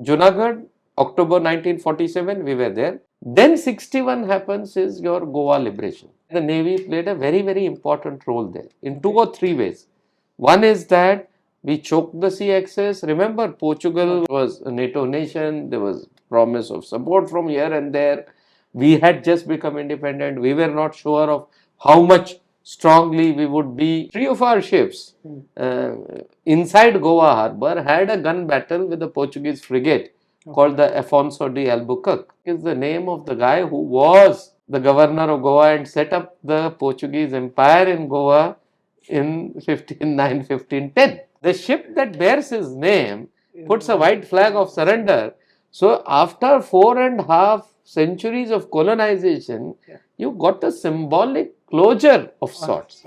Junagadh, October 1947, we were there. Then 61 happens is your Goa liberation. The Navy played a very, very important role there in two or three ways. One is that we choked the sea access. Remember, Portugal was a NATO nation. There was promise of support from here and there. We had just become independent. We were not sure of how much strongly we would be. Three of our ships inside Goa harbor had a gun battle with the Portuguese frigate called the Afonso de Albuquerque. Is the name of the guy who was the governor of Goa and set up the Portuguese empire in Goa in 1510. The ship that bears his name puts a white flag of surrender. So after 4.5 centuries of colonization, you got a symbolic closure of sorts.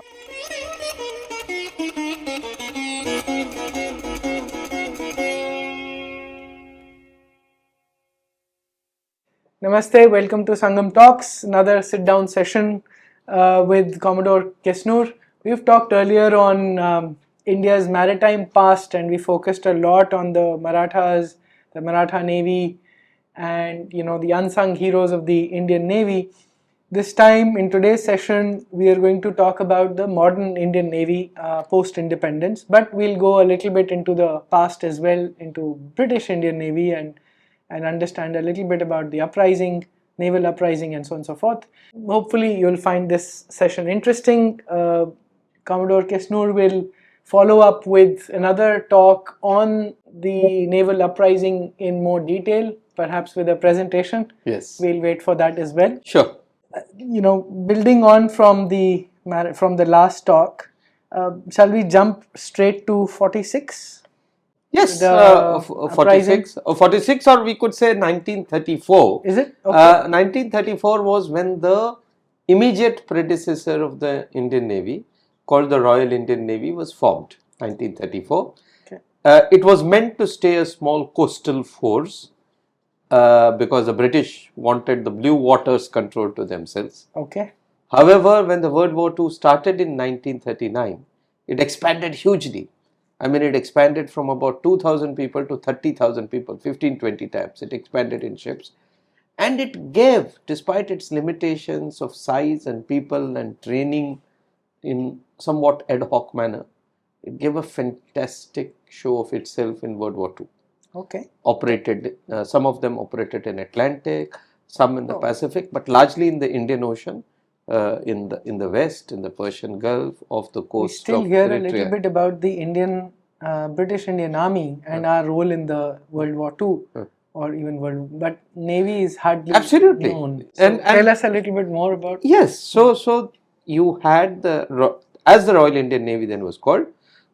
Namaste, welcome to Sangam Talks, another sit-down session with Commodore Kesnur. We've talked earlier on India's maritime past, and we focused a lot on the Marathas, the Maratha Navy, and the unsung heroes of the Indian Navy. This time, in today's session, we are going to talk about the modern Indian Navy post-independence, but we'll go a little bit into the past as well, into British Indian Navy and understand a little bit about the uprising, naval uprising, and so on and so forth. Hopefully, you'll find this session interesting. Commodore Kesnur will follow up with another talk on the naval uprising in more detail, perhaps with a presentation. Yes. We'll wait for that as well. Sure. Building on from the last talk, shall we jump straight to 46? Yes, 46, 46, or we could say 1934. Is it? Okay. 1934 was when the immediate predecessor of the Indian Navy, called the Royal Indian Navy, was formed. 1934. Okay. It was meant to stay a small coastal force because the British wanted the blue waters controlled to themselves. Okay. However, when the World War II started in 1939, it expanded hugely. I mean, it expanded from about 2,000 people to 30,000 people, 15-20 times. It expanded in ships. And it gave, despite its limitations of size and people and training in somewhat ad hoc manner, it gave a fantastic show of itself in World War II. Okay. Operated, some of them operated in Atlantic, some in the Pacific, but largely in the Indian Ocean. In the west, in the Persian Gulf, off the coast of Eritrea. We still hear a little bit about the British Indian Army and our role in the World War II, or even but Navy is hardly known. So and tell us a little bit more about. Yes, so you had as the Royal Indian Navy then was called,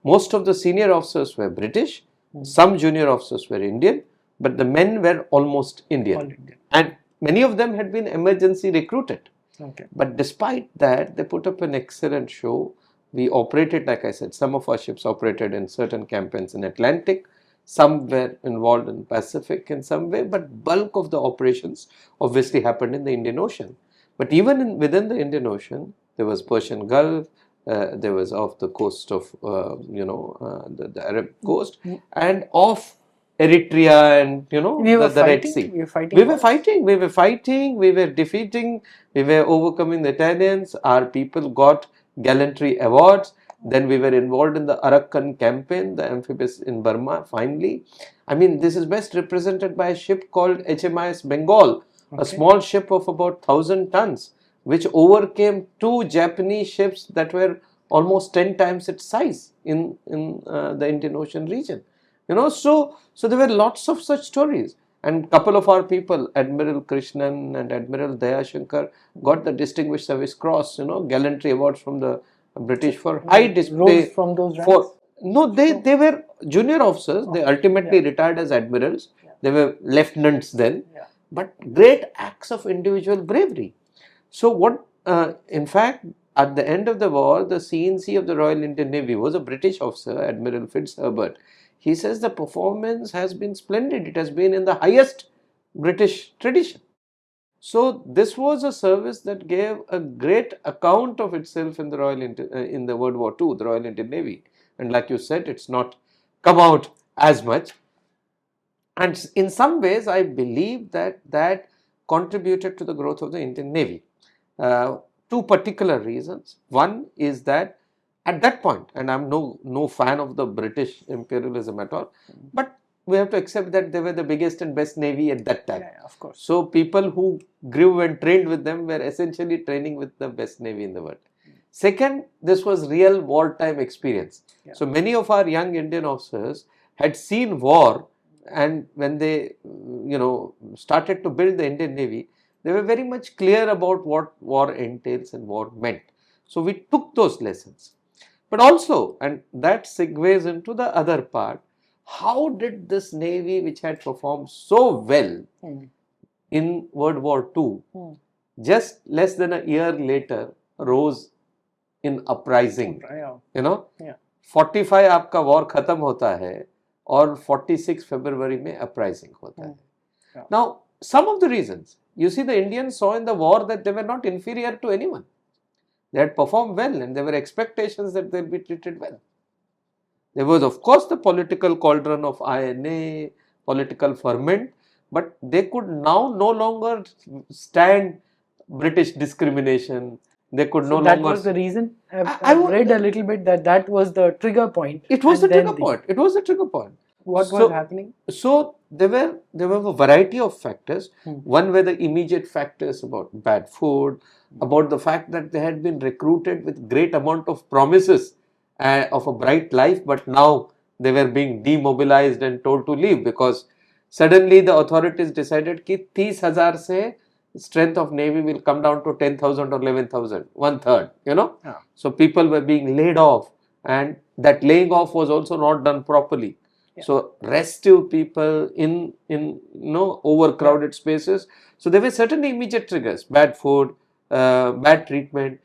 most of the senior officers were British, some junior officers were Indian, but the men were almost Indian. All Indian. And many of them had been emergency recruited. Okay. But despite that, they put up an excellent show. We operated, like I said, some of our ships operated in certain campaigns in Atlantic, some were involved in Pacific in some way, but bulk of the operations obviously happened in the Indian Ocean. But even within the Indian Ocean, there was Persian Gulf, there was off the coast of, the Arab coast, and off Eritrea and the Red Sea. We were fighting, we were defeating, we were overcoming the Italians. Our people got gallantry awards. Then we were involved in the Arakan campaign, the amphibious in Burma, finally. I mean, this is best represented by a ship called HMIS Bengal, a small ship of about 1,000 tons, which overcame two Japanese ships that were almost 10 times its size in the Indian Ocean region. So there were lots of such stories, and a couple of our people, Admiral Krishnan and Admiral Dayashankar, got the Distinguished Service Cross, gallantry awards from the British for high display. From those ranks? No, they were junior officers. They ultimately retired as admirals. They were lieutenants then, but great acts of individual bravery. So in fact, at the end of the war, the CNC of the Royal Indian Navy was a British officer, Admiral Fitzherbert. He says the performance has been splendid. It has been in the highest British tradition. So this was a service that gave a great account of itself in the in the World War II, the Royal Indian Navy. And like you said, it's not come out as much. And in some ways, I believe that contributed to the growth of the Indian Navy. Two particular reasons. One is that at that point, and I'm no fan of the British imperialism at all, but we have to accept that they were the biggest and best navy at that time. Yeah, of course. So people who grew and trained with them were essentially training with the best navy in the world. Second, this was real wartime experience. Yeah. So many of our young Indian officers had seen war, and when they started to build the Indian Navy, they were very much clear about what war entails and war meant. So we took those lessons. But also, and that segues into the other part, how did this Navy, which had performed so well in World War II, just less than a year later rose in uprising? Yeah. 45 आपका war खत्म होता है और 46 February में uprising होता है. Yeah. Now, some of the reasons, you see, the Indians saw in the war that they were not inferior to anyone. They had performed well, and there were expectations that they will be treated well. There was, of course, the political cauldron of INA, political ferment, but they could now no longer stand British discrimination. They could no that longer. Was the reason. I've read a little bit that was the trigger point. It was the trigger point. It was the trigger point. What was happening? So there were a variety of factors. One were the immediate factors about bad food, about the fact that they had been recruited with great amount of promises of a bright life, but now they were being demobilized and told to leave because suddenly the authorities decided that 30,000 se strength of Navy will come down to 10,000 or 11,000, 1/3, Yeah. So people were being laid off, and that laying off was also not done properly. Yeah. So restive people in overcrowded spaces. So there were certainly immediate triggers: bad food, bad treatment,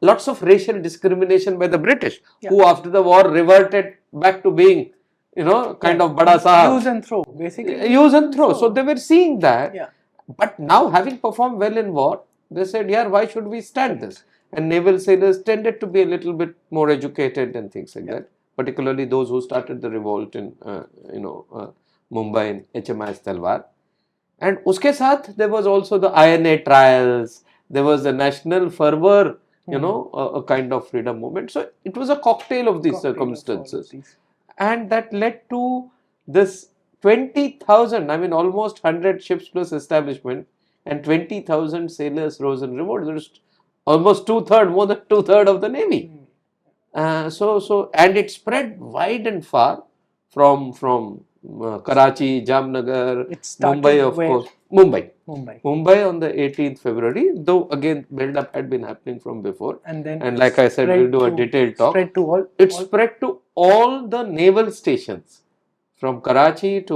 lots of racial discrimination by the British, who after the war reverted back to being, kind of bada sahab. Use and throw, basically. Use and throw. So they were seeing that. Yeah. But now, having performed well in war, they said, why should we stand this? And naval sailors tended to be a little bit more educated and things like that, particularly those who started the revolt in, Mumbai in HMIS Talwar. And uske saath, there was also the INA trials, there was the national fervor, a kind of freedom movement. So it was a cocktail of these circumstances. And that led to this 20,000, almost 100 ships plus establishment, and 20,000 sailors rose in revolt. There's almost more than two-thirds of the Navy. And it spread wide and far from Karachi, Jamnagar, Mumbai, of course. Mumbai on the 18th February, though again build-up had been happening from before. And like I said, we'll do a detailed talk. It spread to all the naval stations, from Karachi to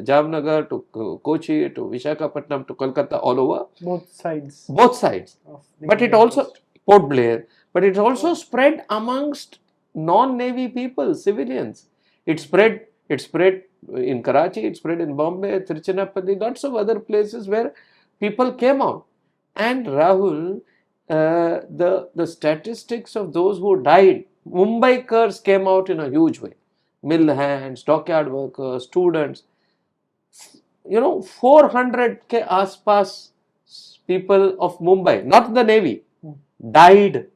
Jamnagar to Kochi to Visakhapatnam to Kolkata, all over. Both sides. But it also, Port Blair, but it also spread amongst non-Navy people, civilians. It spread in Karachi, it spread in Bombay, Tiruchirappalli, lots of other places where people came out. And Rahul, the statistics of those who died, Mumbaikars came out in a huge way. Mill hands, dockyard workers, students, 400 ke aspas people of Mumbai, not the Navy, died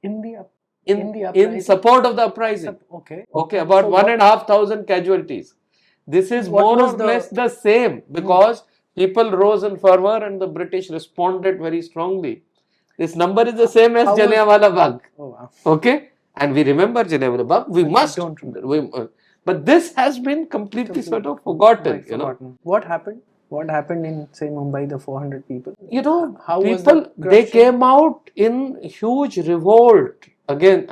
in support of the uprising. Okay, about so 1,500 casualties. This is more or less the same, because people rose in fervor and the British responded very strongly. This number is the same as Jallianwala Bagh. Oh, wow. Okay? And we remember Jallianwala Bagh. We must. But this has been completely sort of forgotten. What happened? What happened in, say, Mumbai, the 400 people? How people, they came out in huge revolt. Again,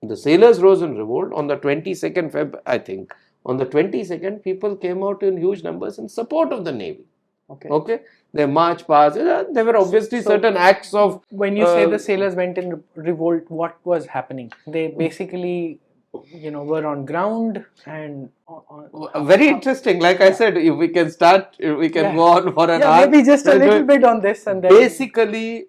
the sailors rose in revolt on the 22nd Feb, I think. On the 22nd, people came out in huge numbers in support of the Navy. Okay? They marched past. There were obviously certain acts of... When you say the sailors went in revolt, what was happening? They basically... were on ground and... Very interesting. Like I said, if we can start, we can go on for an hour. Maybe just a little bit on this. And then basically,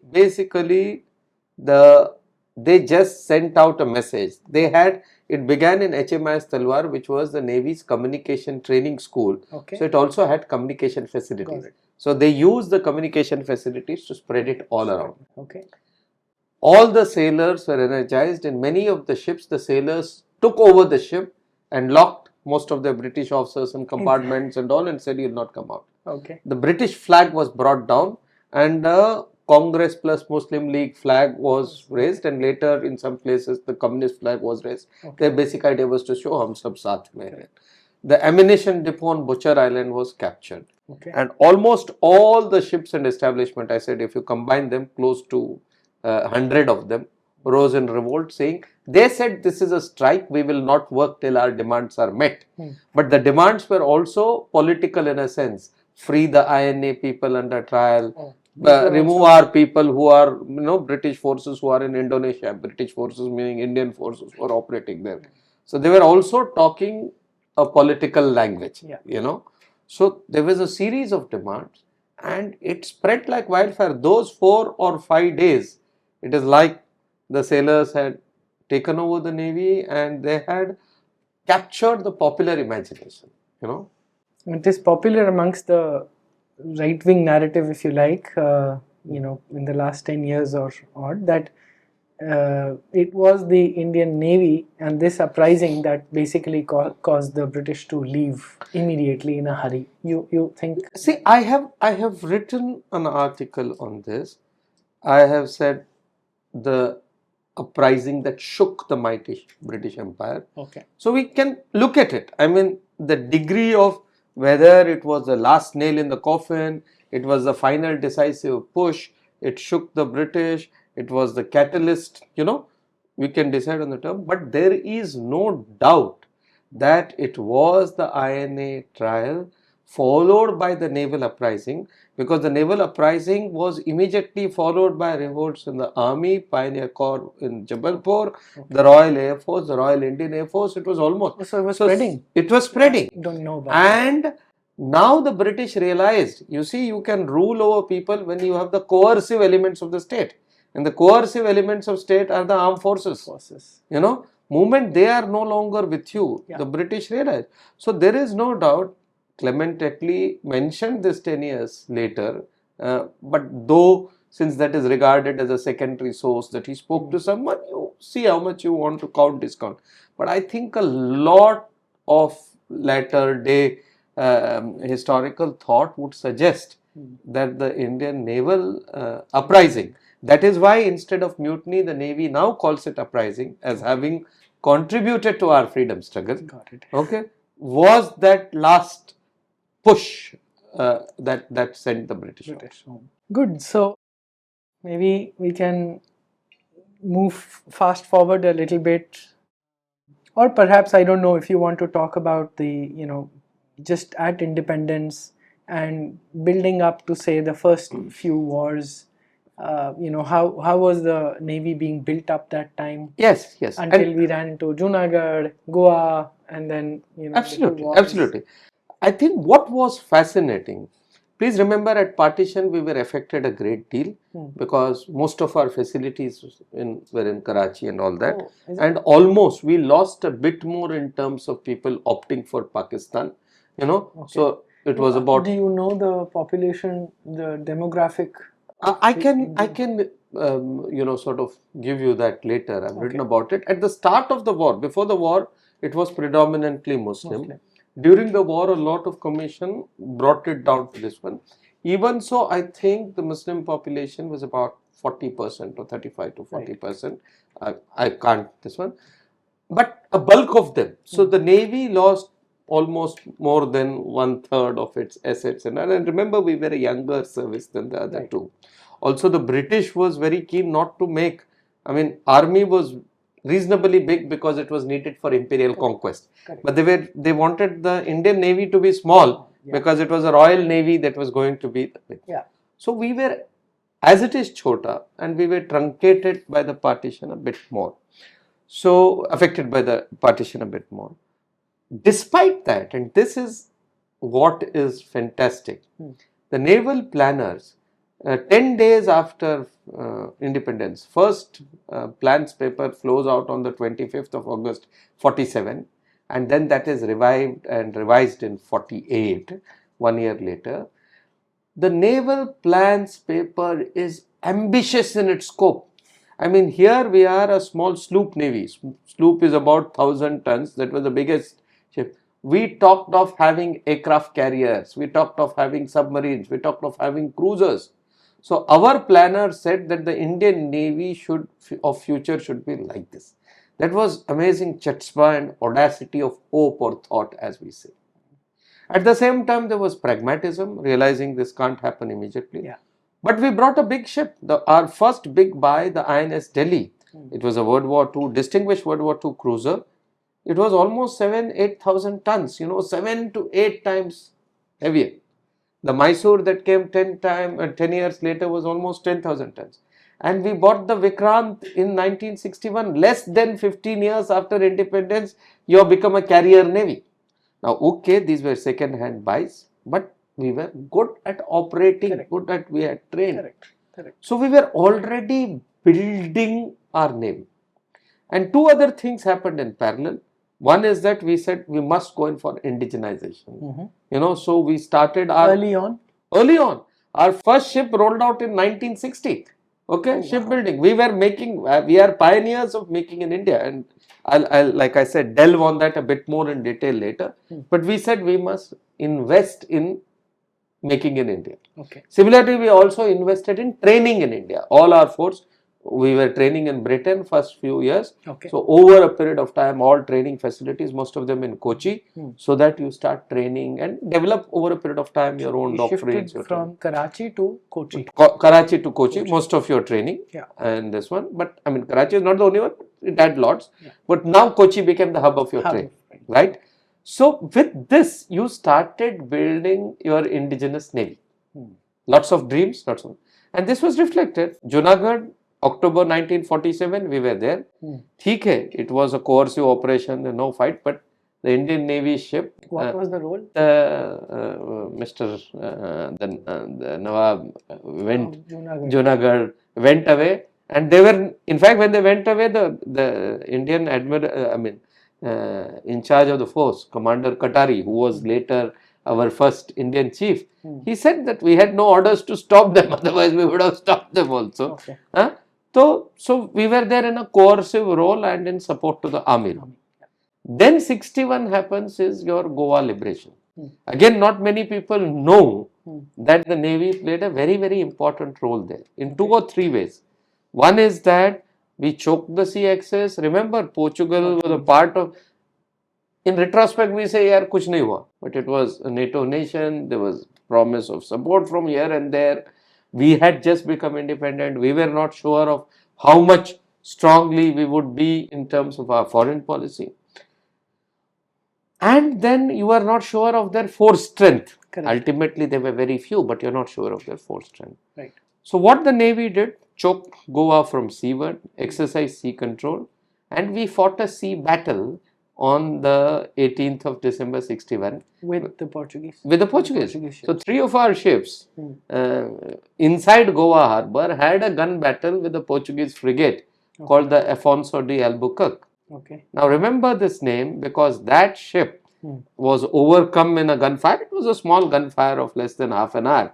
they just sent out a message. They had It began in HMIS Talwar, which was the Navy's communication training school. Okay. So it also had communication Got facilities. it. So they used the communication facilities to spread it all around. Okay. All the sailors were energized. In many of the ships, the sailors took over the ship and locked most of the British officers in compartments and all and said, "You'll not come out." Okay. The British flag was brought down and the Congress plus Muslim League flag was raised, and later in some places the communist flag was raised. Okay. Their basic idea was to show hum sab saath mein hain. The ammunition depot on Butcher Island was captured. Okay. And almost all the ships and establishment, I said, if you combine them, close to 100 of them rose in revolt, saying, they said this is a strike, we will not work till our demands are met. But the demands were also political in a sense. Free the INA people under trial, remove our people who are, British forces who are in Indonesia, British forces meaning Indian forces who are operating there. So they were also talking a political language, So there was a series of demands and it spread like wildfire. Those 4 or 5 days, it is like the sailors had taken over the Navy and they had captured the popular imagination, It is popular amongst the right-wing narrative, if you like, in the last 10 years or odd, that it was the Indian Navy and this uprising that basically caused the British to leave immediately in a hurry. You think? See, I have written an article on this. I have said the uprising that shook the mighty British Empire. Okay. So we can look at it. I mean, the degree of whether it was the last nail in the coffin, it was the final decisive push, it shook the British, it was the catalyst, we can decide on the term, but there is no doubt that it was the INA trial followed by the naval uprising, because the naval uprising was immediately followed by revolts in the Army, Pioneer Corps in Jabalpur, the Royal Air Force, the Royal Indian Air Force. It was almost. So it was spreading. It was spreading. I don't know about and that. Now the British realized, you see, you can rule over people when you have the coercive elements of the state. And the coercive elements of state are the armed forces. Moment they are no longer with you, the British realized. So there is no doubt Clement Attlee mentioned this 10 years later, but though since that is regarded as a secondary source that he spoke to someone, you see how much you want to count, discount. But I think a lot of latter day historical thought would suggest that the Indian naval uprising, that is why instead of mutiny, the Navy now calls it uprising as having contributed to our freedom struggle. Got it. Okay, was that last push that sent the British home. Good. So maybe we can move fast forward a little bit, or perhaps I don't know if you want to talk about the just at independence and building up to say the first few wars. How was the Navy being built up that time? Yes. Until we ran into Junagadh, Goa, and then Absolutely. I think what was fascinating, please remember at partition we were affected a great deal because most of our facilities were in Karachi and all that, and almost we lost a bit more in terms of people opting for Pakistan, so it was about. Do you know the population, the demographic? I can sort of give you that later. I've written about it. At the start of the war, before the war, it was predominantly Muslim. During the war, a lot of commission brought it down to this one. Even so, I think the Muslim population was about 40% or 35 to 40%. I can't this one, but a bulk of them. So the Navy lost almost more than 1/3 of its assets, and remember we were a younger service than the other two. Also, the British was very keen not to make. I mean, army was reasonably big because it was needed for imperial conquest. But they wanted the Indian Navy to be small because it was a Royal Navy that was going to be big. So we were, as it is chota, and we were truncated by the partition a bit more. So affected by the partition a bit more. Despite that, and this is what is fantastic, the naval planners 10 days after independence, first plans paper flows out on the 25th of August 47, and then that is revived and revised in 48, 1 year later. The naval plans paper is ambitious in its scope. I mean, here we are a small sloop navy. Sloop is about 1,000 tons. That was the biggest ship. We talked of having aircraft carriers. We talked of having submarines. We talked of having cruisers. So our planner said that the Indian Navy of future should be like this. That was amazing chutzpah and audacity of hope or thought, as we say. At the same time, there was pragmatism, realizing this can't happen immediately. Yeah. But we brought a big ship. Our first big buy, the INS Delhi. It was a World War II, distinguished World War II cruiser. It was almost 8,000 tons, 7 to 8 times heavier. The Mysore that came 10 years later was almost 10,000 tons. And we bought the Vikrant in 1961, less than 15 years after independence, you have become a carrier navy. Now, okay, these were second-hand buys, but we were good at operating, Correct. good at we had trained. Correct. So we were already building our navy. And two other things happened in parallel. One is that we said we must go in for indigenization. So we started our Early on. Our first ship rolled out in 1960. Okay, Oh, wow. shipbuilding. We are pioneers of making in India, and I'll like I said, delve on that a bit more in detail later. But we said we must invest in making in India. Okay. Similarly, we also invested in training in India. All our force, we were training in Britain first few years. Okay. So over a period of time, all training facilities, most of them in Kochi, so that you start training and develop over a period of time your own doctrines. Shifted from Karachi to Kochi. Karachi to Kochi, most of your training. Yeah. And this one, but I mean, Karachi is not the only one, it had lots. Yeah. But now Kochi became the hub of your training, right? So with this, you started building your indigenous navy. Lots of dreams, and this was reflected. Junagadh, October 1947, we were there. It was a coercive operation, no fight, but the Indian Navy ship. What was the role? The Nawab went, Junagadh. went away, and they were, in fact, when they went away, the Indian admiral, in charge of the force, Commander Katari, who was later our first Indian chief, he said that we had no orders to stop them, otherwise we would have stopped them also. Okay. So we were there in a coercive role and in support to the army. Then 61 happens is your Goa liberation. Again, not many people know that the Navy played a very, very important role there in 2 or 3 ways. One is that we choked the sea access. Remember, Portugal was a part of. In retrospect, we say, yaar, kuch nahi hua. But it was a NATO nation. There was promise of support from here and there. We had just become independent. We were not sure of how much strongly we would be in terms of our foreign policy. And then you are not sure of their force strength. Correct. Ultimately, they were very few, but you're not sure of their force strength. Right. So what the Navy did, choked Goa from seaward, exercised sea control, and we fought a sea battle on the 18th of December 61. With the Portuguese? With the Portuguese. Ships. So 3 of our ships inside Goa harbour had a gun battle with the Portuguese frigate called the Afonso de Albuquerque. Okay. Now remember this name because that ship was overcome in a gunfire. It was a small gunfire of less than half an hour.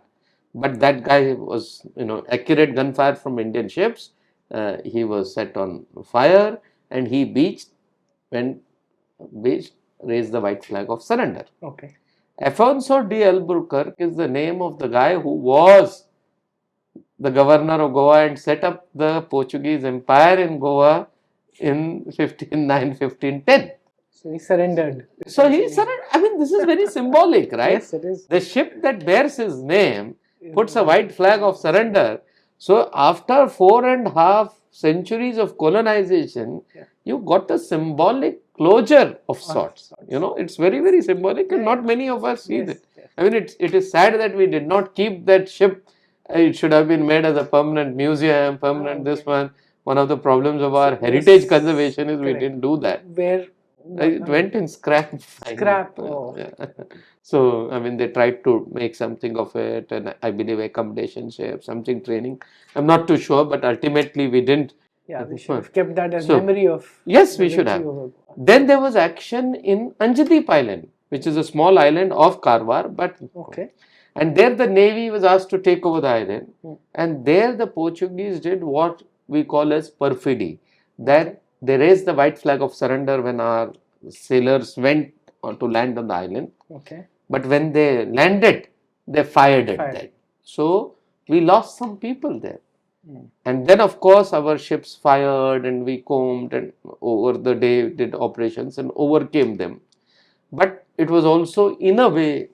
But that guy was, accurate gunfire from Indian ships. He was set on fire and he raised the white flag of surrender. Okay. Afonso de Albuquerque is the name of the guy who was the governor of Goa and set up the Portuguese Empire in Goa in 1510. So he surrendered. So he surrendered. I mean, this is very symbolic, right? Yes, it is. The ship that bears his name puts a white flag of surrender. So after 4.5 centuries of colonization, you got a symbolic closure of sorts. It's very, very symbolic and not many of us see that. Yes. I mean, it is sad that we did not keep that ship. It should have been made as a permanent museum, permanent this one. One of the problems of our heritage conservation is we didn't do that. Where It went in scrap. Scrap, oh. Yeah. So, I mean, they tried to make something of it, and I believe accommodation ship, something training. I'm not too sure, but ultimately we didn't. Yeah, we should have kept that as So, memory of. Yes, the we should victory have. over Goa. Then there was action in Anjadeep Island, which is a small island off Karwar, but Okay. and there the navy was asked to take over the island, Hmm. and there the Portuguese did what we call as perfidy, that they raised the white flag of surrender when our sailors went to land on the island, Okay. but when they landed, they fired at Fired. them. So we lost some people there. Hmm. And then, of course, our ships fired and we combed and over the day did operations and overcame them. But it was also, in a way,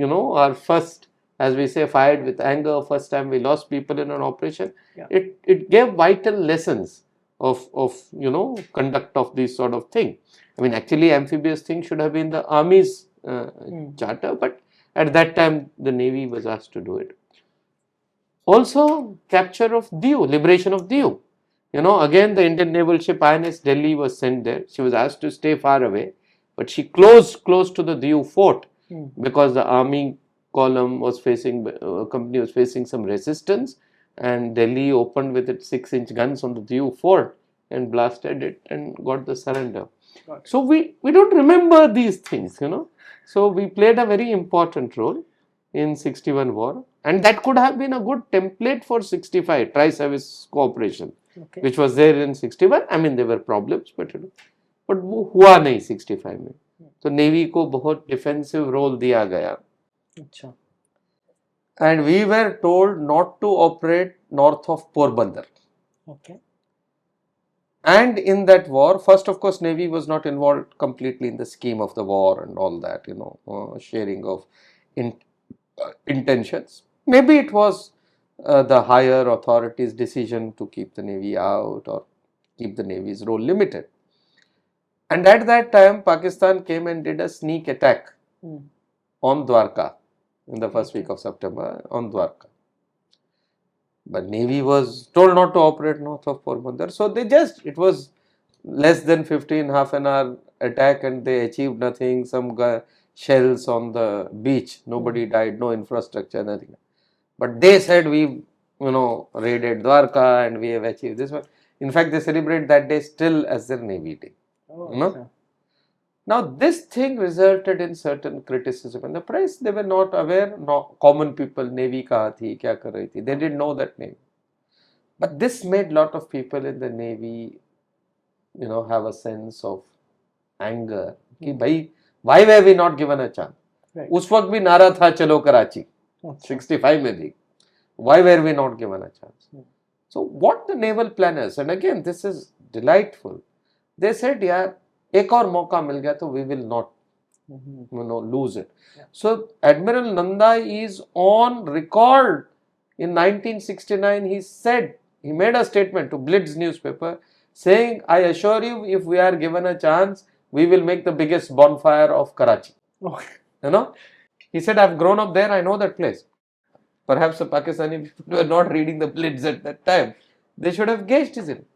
our first, as we say, fired with anger, first time we lost people in an operation. Yeah. It gave vital lessons of conduct of this sort of thing. I mean, actually, amphibious thing should have been the Army's charter, but at that time, the Navy was asked to do it. Also, capture of Diu, liberation of Diu. Again, the Indian naval ship INS Delhi was sent there. She was asked to stay far away, but she closed close to the Diu fort because the army company was facing some resistance, and Delhi opened with its 6-inch guns on the Diu fort and blasted it and got the surrender. So we don't remember these things, So we played a very important role in 61 war, and that could have been a good template for 65 tri-service cooperation, which was there in 61. I mean, there were problems, but वो हुआ नहीं 65 में. So Navy को बहुत defensive role दिया गया. अच्छा. And we were told not to operate north of Porbandar. Okay. And in that war, first, of course, Navy was not involved completely in the scheme of the war and all that, sharing of intentions. Maybe it was the higher authorities' decision to keep the Navy out or keep the Navy's role limited. And at that time, Pakistan came and did a sneak attack on Dwarka in the first week of September on Dwarka. But Navy was told not to operate north of Porbandar. So it was less than 15, half an hour attack, and they achieved nothing. Some shells on the beach. Nobody died, no infrastructure, nothing. But they said we, raided Dwarka and we have achieved this one. In fact, they celebrate that day still as their Navy Day. Oh, Now, this thing resulted in certain criticism in the press. They were not aware, common people, Navy kaha thi, kya kar rahi thi. They didn't know that name. But this made lot of people in the Navy, have a sense of anger. Ki bhai, why were we not given a chance? Right. उस वक्त भी नारा था चलो कराची. 65 में भी. Why were we not given a chance? So what the naval planners, and again this is delightful, they said, यार एक और मौका मिल गया तो we will not lose it. Yeah. So Admiral Nanda is on record in 1969. He made a statement to Blitz newspaper saying, I assure you, if we are given a chance, we will make the biggest bonfire of Karachi. He said, I've grown up there, I know that place. Perhaps the Pakistani people were not reading the Blitz at that time. They should have gauged it.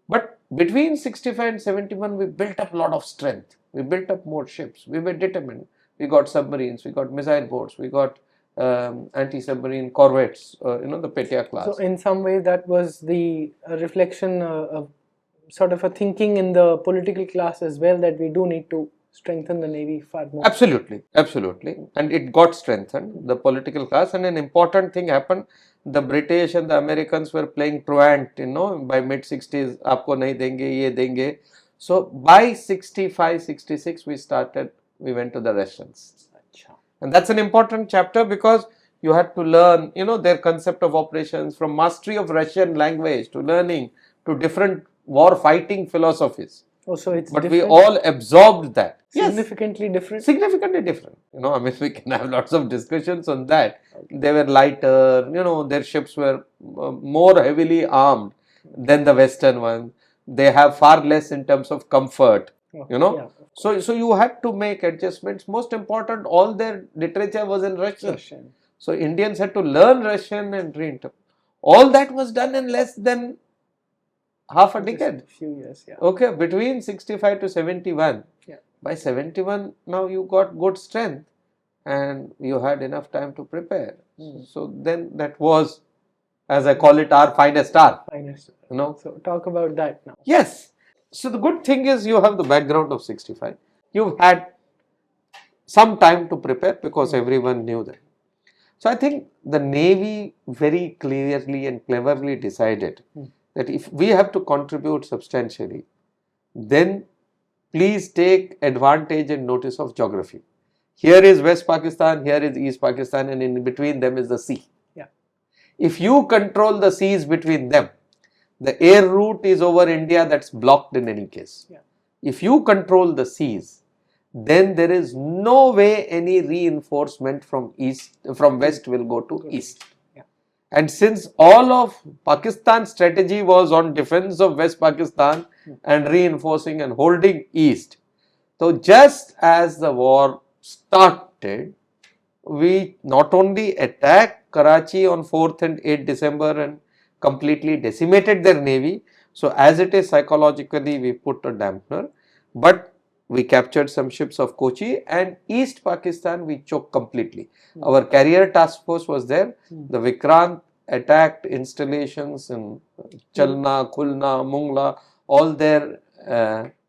But between 65 and 71, we built up a lot of strength. We built up more ships. We were determined. We got submarines, we got missile boats, we got anti-submarine corvettes, the Petya class. So in some way that was the reflection of sort of a thinking in the political class as well, that we do need to strengthen the Navy far more. Absolutely. And it got strengthened, the political class, and an important thing happened. The British and the Americans were playing truant, by mid-60s, aapko nahi denge, ye denge. So by 65, 66, we went to the Russians. And that's an important chapter because you had to learn, their concept of operations, from mastery of Russian language to learning to different war fighting philosophies. Oh, so it's but different? We all absorbed that. Significantly different? Significantly different. I mean, we can have lots of discussions on that. They were lighter, their ships were more heavily armed than the Western ones. They have far less in terms of comfort, Yeah. So you had to make adjustments. Most important, all their literature was in Russian. So Indians had to learn Russian and reinterpret. All that was done in less than half a decade. Just a few years, yeah. Okay, between 65 to 71, By 71, now you got good strength and you had enough time to prepare. So then that was, as I call it, our finest hour. Finest. You know. So talk about that now. Yes. So the good thing is you have the background of 65. You had some time to prepare because everyone knew that. So I think the Navy very clearly and cleverly decided that if we have to contribute substantially, then please take advantage and notice of geography. Here is West Pakistan, here is East Pakistan, and in between them is the sea. Yeah. If you control the seas between them, the air route is over India, that's blocked in any case. Yeah. If you control the seas, then there is no way any reinforcement from west will go to east. Yeah. And since all of Pakistan's strategy was on defense of West Pakistan and reinforcing and holding east, so just as the war started, we not only attacked Karachi on 4th and 8th December and completely decimated their navy. So as it is, psychologically we put a dampener, but we captured some ships of Kochi, and East Pakistan we choked completely. Our carrier task force was there. The Vikrant attacked installations in Chalna, Khulna, Mungla, all their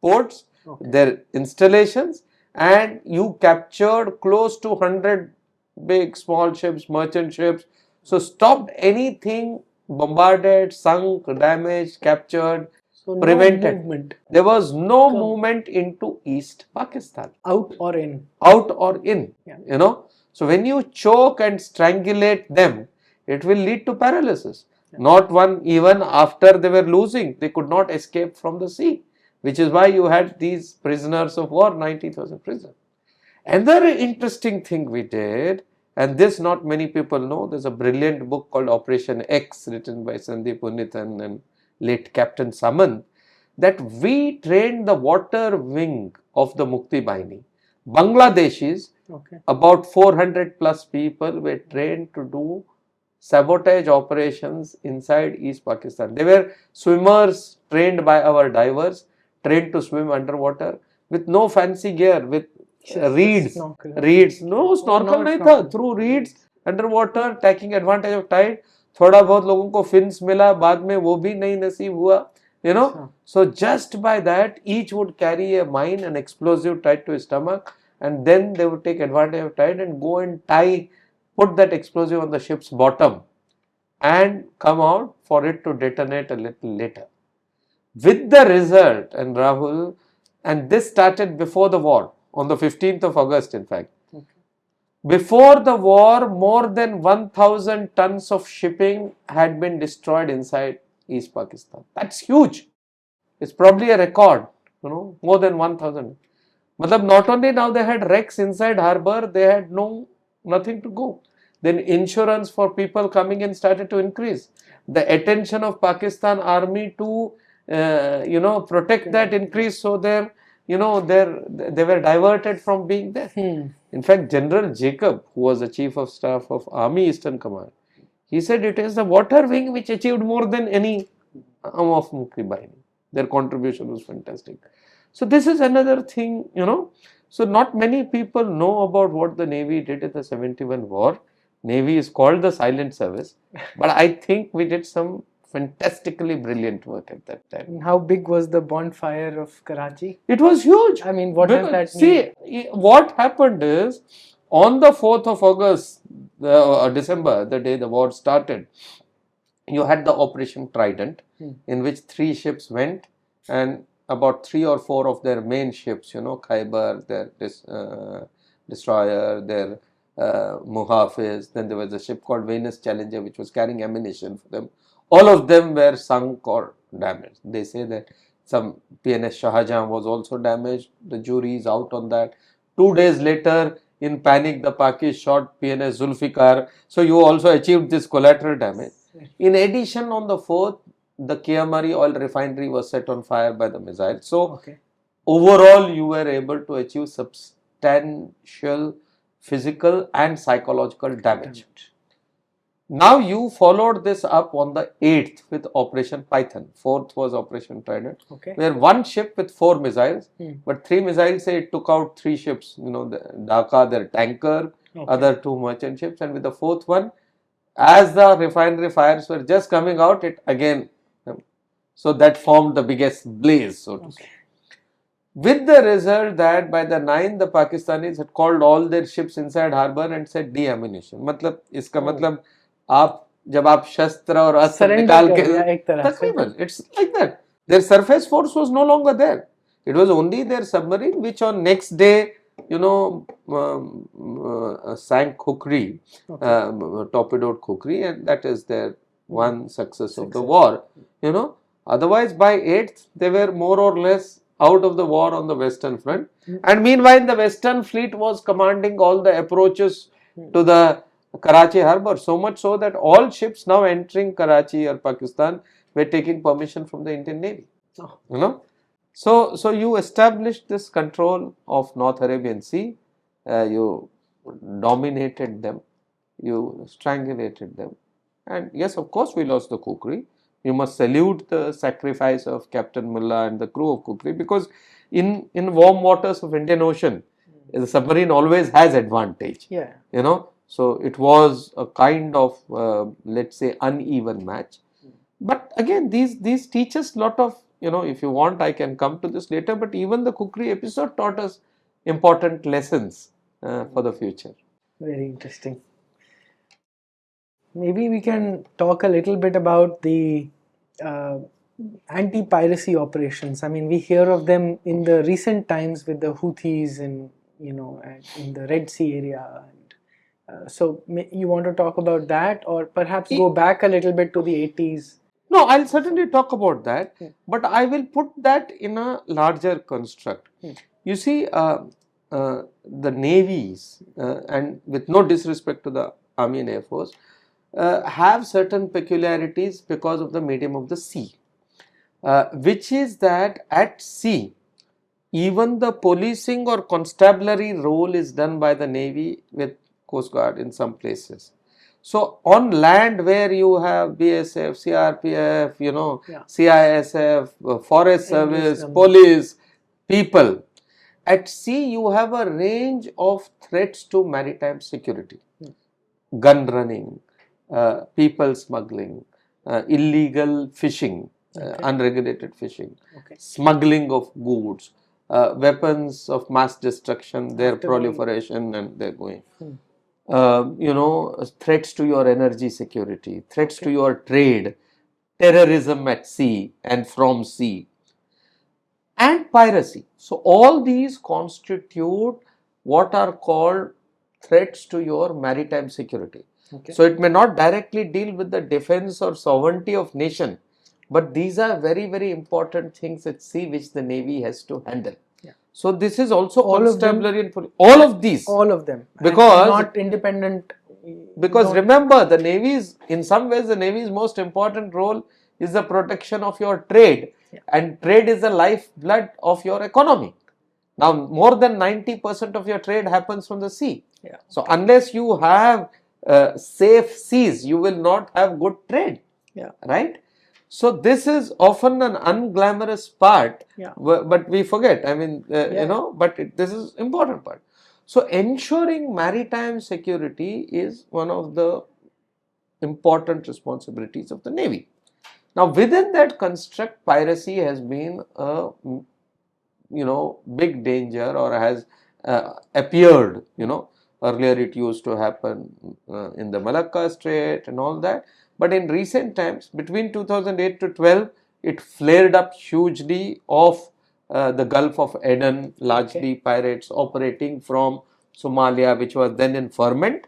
ports, their installations, and you captured close to 100 big, small ships, merchant ships. So stopped anything bombarded, sunk, damaged, captured, So prevented. No movement. There was no movement into East Pakistan. Out or in. Out or in. Yeah. You know. So when you choke and strangulate them, it will lead to paralysis. Yeah. Not one, even after they were losing, they could not escape from the sea, which is why you had these prisoners of war, 90,000 prisoners. Another interesting thing we did, and this not many people know, there's a brilliant book called Operation X written by Sandeep Unnithan and late Captain Samant, that we trained the water wing of the Mukti Bahini. Bangladeshis, about 400 plus people were trained to do sabotage operations inside East Pakistan. They were swimmers trained by our divers, trained to swim underwater with no fancy gear, with reeds, no snorkel नहीं था, through reeds underwater, taking advantage of tide. थोड़ा बहुत लोगों को fins मिला, बाद में वो भी नहीं नसीब हुआ, you know. So just by that, each would carry a mine, an explosive tied to his stomach, and then they would take advantage of tide and go and put that explosive on the ship's bottom and come out for it to detonate a little later. With the result, and Rahul, and this started before the war, on the 15th of August, in fact. Before the war, more than 1,000 tons of shipping had been destroyed inside East Pakistan. That's huge. It's probably a record, you know, more than 1,000. Matlab, not only now they had wrecks inside harbor, they had nothing to go. Then insurance for people coming in started to increase. The attention of Pakistan army to, protect that increase, so they were diverted from being there. In fact, General Jacob, who was the Chief of Staff of Army Eastern Command, he said it is the water wing which achieved more than any arm of Mukti Bahini. Their contribution was fantastic. So this is another thing, you know. So not many people know about what the Navy did in the 71 war. Navy is called the silent service, but I think we did some fantastically brilliant work at that time. And how big was the bonfire of Karachi? It was huge. I mean, what does that mean? See, what happened is, on the 4th of August, December, the day the war started, you had the Operation Trident, in which 3 ships went, and about 3 or 4 of their main ships, you know, Khyber, their destroyer, their Muhafiz, then there was a ship called Venus Challenger which was carrying ammunition for them. All of them were sunk or damaged. They say that some PNS Shahjahan was also damaged. The jury is out on that. 2 days later, in panic, the Pakis shot PNS Zulfikar. So you also achieved this collateral damage. In addition, on the 4th, the Kiamari oil refinery was set on fire by the missile. So overall, you were able to achieve substantial physical and psychological damage. Now you followed this up on the 8th with Operation Python. 4th was Operation Trident, Okay. where one ship with 4 missiles, Hmm. but 3 missiles, say it took out 3 ships, you know, the Dhaka, their tanker, Okay. other 2 merchant ships, and with the 4th one, as the refinery fires were just coming out, it again, so that formed the biggest blaze, so to say. With the result that by the 9th, the Pakistanis had called all their ships inside harbour and said deammunition. मतलब इसका मतलब आप जब आप शस्त्र और अस्त्र Surrender निकाल कर के दिया एक तरह से. तकरीबन it's like that. Their surface force was no longer there. It was only their submarine which on next day, you know, sank Khukri, torpedoed Khukri, and that is their one success of the war. You know, otherwise by 8th they were more or less out of the war on the western front, and meanwhile the western fleet was commanding all the approaches to the Karachi harbour, so much so that all ships now entering Karachi or Pakistan were taking permission from the Indian Navy. You know, so you established this control of North Arabian Sea, you dominated them, you strangulated them, and yes, of course we lost the Kukri. You must salute the sacrifice of Captain Mullah and the crew of Kukri, because in warm waters of Indian Ocean, the submarine always has advantage. Yeah. You know, so it was a kind of let's say uneven match. But again, these teach us lot of, you know, if you want I can come to this later, but even the Kukri episode taught us important lessons for the future. Very interesting. Maybe we can talk a little bit about the anti-piracy operations. I mean, we hear of them in the recent times with the Houthis and, you know, and in the Red Sea area. And, so you want to talk about that, or perhaps go back a little bit to the 80s? No, I'll certainly talk about that, but I will put that in a larger construct. You see, the navies, and with no disrespect to the Army and Air Force, have certain peculiarities because of the medium of the sea, which is that at sea, even the policing or constabulary role is done by the Navy with Coast Guard in some places. So on land where you have BSF, CRPF, you know, CISF, Forest Service, police, people, at sea you have a range of threats to maritime security. Gun running, people smuggling, illegal fishing, unregulated fishing, smuggling of goods, weapons of mass destruction, their proliferation and their going. You know, threats to your energy security, threats to your trade, terrorism at sea and from sea, and piracy. So all these constitute what are called threats to your maritime security. So it may not directly deal with the defense or sovereignty of nation, but these are very, very important things at sea which the Navy has to handle. So this is also constabulary and police. All of these. All of them. Because not independent. Because remember, the Navy's, in some ways, the Navy's most important role is the protection of your trade, and trade is the lifeblood of your economy. Now, more than 90% of your trade happens from the sea. So unless you have safe seas, you will not have good trade. Right? So this is often an unglamorous part, but we forget. I mean, you know, but this is important part. So ensuring maritime security is one of the important responsibilities of the Navy. Now, within that construct, piracy has been a, you know, big danger, or has appeared. You know, earlier it used to happen in the Malacca Strait and all that. But in recent times, between 2008 to 12, it flared up hugely off the Gulf of Aden, largely pirates operating from Somalia, which was then in ferment.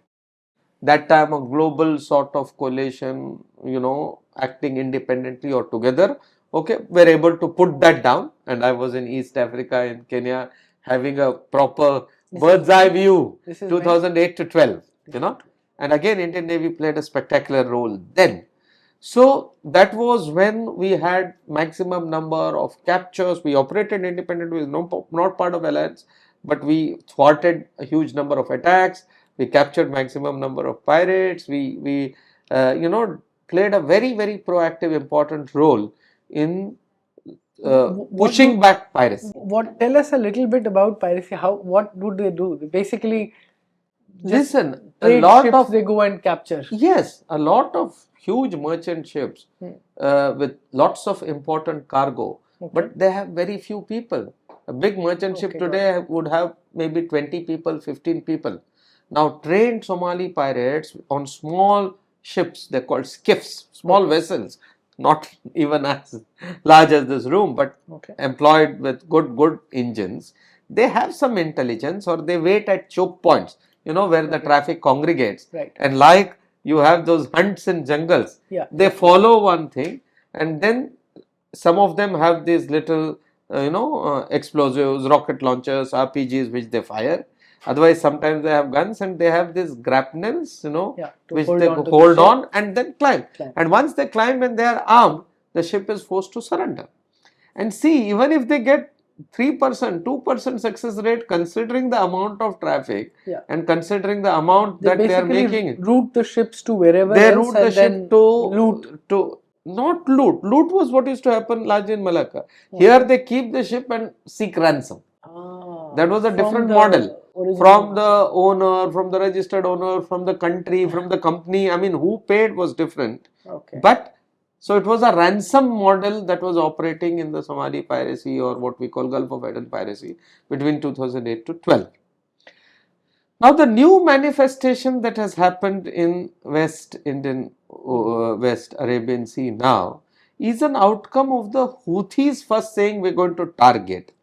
That time a global sort of coalition, you know, acting independently or together, were able to put that down. And I was in East Africa, in Kenya, having a proper bird's eye view, 2008 to 12, you know. And again, Indian Navy played a spectacular role then. So that was when we had maximum number of captures. We operated independently, not part of alliance, but we thwarted a huge number of attacks. We captured maximum number of pirates. We played a very, very proactive, important role in What pushing would- back piracy. Tell us a little bit about piracy. What would they do? Basically, just Listen, a trade lot ships of they go and capture. yes, a lot of huge merchant ships with lots of important cargo, Okay. but they have very few people. A big merchant ship Okay, got today would have maybe 20 people, 15 people. Now, trained Somali pirates on small ships, they're called skiffs, small vessels, not even as large as this room, but Okay. employed with good engines. They have some intelligence, or they wait at choke points, where the traffic congregates. Right. And like you have those hunts in jungles, Yeah. they follow one thing, and then some of them have these little explosives, rocket launchers, RPGs which they fire. Otherwise, sometimes they have guns, and they have these grapnels, to which hold they on to the hold ship. on and then climb. Climb. And once they climb and they are armed, the ship is forced to surrender. And see, even if they get 3%, 2% success rate, considering the amount of traffic Yeah. and considering the amount that they are making, route the ships to wherever they else route the and then ship to loot. not loot. Loot was what used to happen largely in Malacca. Here they keep the ship and seek ransom. That was a From different the model. original- From the owner, from the registered owner, from the country, from the company. I mean, who paid was different. Okay. But so it was a ransom model that was operating in the Somali piracy, or what we call Gulf of Aden piracy, between 2008 to 12. Now, the new manifestation that has happened in West Arabian Sea now is an outcome of the Houthis first saying we're going to target.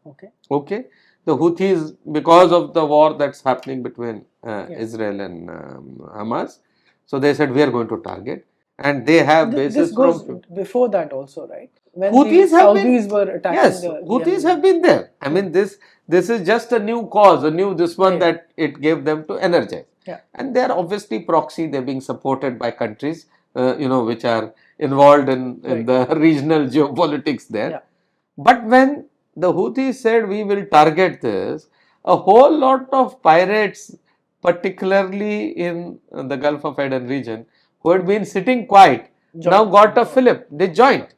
Okay. The Houthis, because of the war that's happening between Israel and Hamas, so they said we are going to target, and they have bases This goes from before that also, right? When Houthis the have been- Saudis were attacking yes, the Houthis Yemen. have been there. I mean, this is just a new cause, this one Yeah. that it gave them to energize. Yeah. And they are obviously proxy. They're being supported by countries, which are involved in Right. the regional geopolitics there. Yeah. But when the Houthis said we will target this, a whole lot of pirates, particularly in the Gulf of Aden region, who had been sitting quiet, now got a fillip. They joined,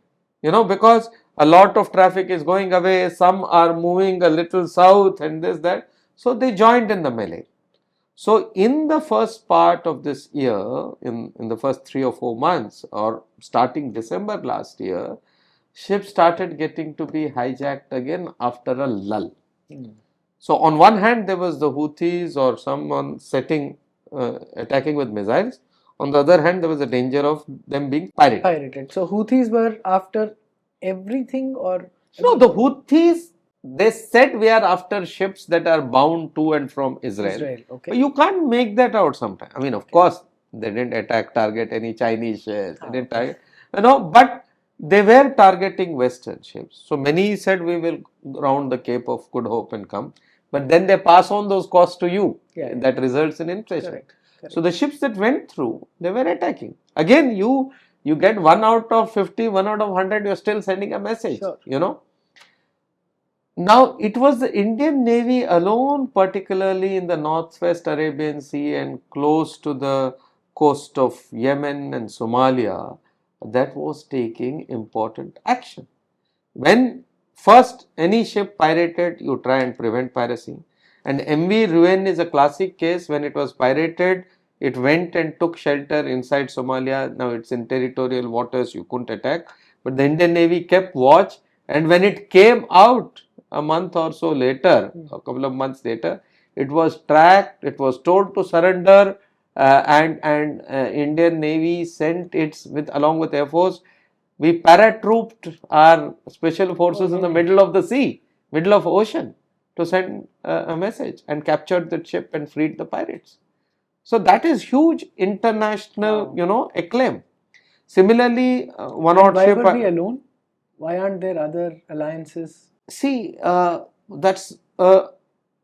because a lot of traffic is going away. Some are moving a little south and this, that. So they joined in the melee. So in the first part of this year, in the first 3 or 4 months, or starting December last year, ships started getting to be hijacked again after a lull. So on one hand, there was the Houthis or someone attacking with missiles. On the other hand, there was a danger of them being pirated. So Houthis were after everything, or No, the Houthis, they said we are after ships that are bound to and from Israel. Okay. But you can't make that out sometimes. I mean, of course, they didn't target any Chinese ships. They didn't target, but they were targeting Western ships. So many said we will round the Cape of Good Hope and come. But then they pass on those costs to you. Yeah. That results in inflation. Correct. So the ships that went through, they were attacking. Again, you get 1 out of 50, 1 out of 100, you're still sending a message. Sure. Now, it was the Indian Navy alone, particularly in the northwest Arabian Sea and close to the coast of Yemen and Somalia, that was taking important action. When first any ship pirated, you try and prevent piracy. And MV Ruin is a classic case. When it was pirated, it went and took shelter inside Somalia. Now it's in territorial waters, you couldn't attack. But the Indian Navy kept watch, and when it came out a month or so later, a couple of months later, it was tracked, it was told to surrender, and Indian Navy sent along with Air Force. We paratrooped our special forces in the middle of the sea, middle of ocean, to send a message, and captured the ship and freed the pirates. So that is huge international, acclaim. Similarly, one odd why ship. were we alone? Why aren't there other alliances? See, that's a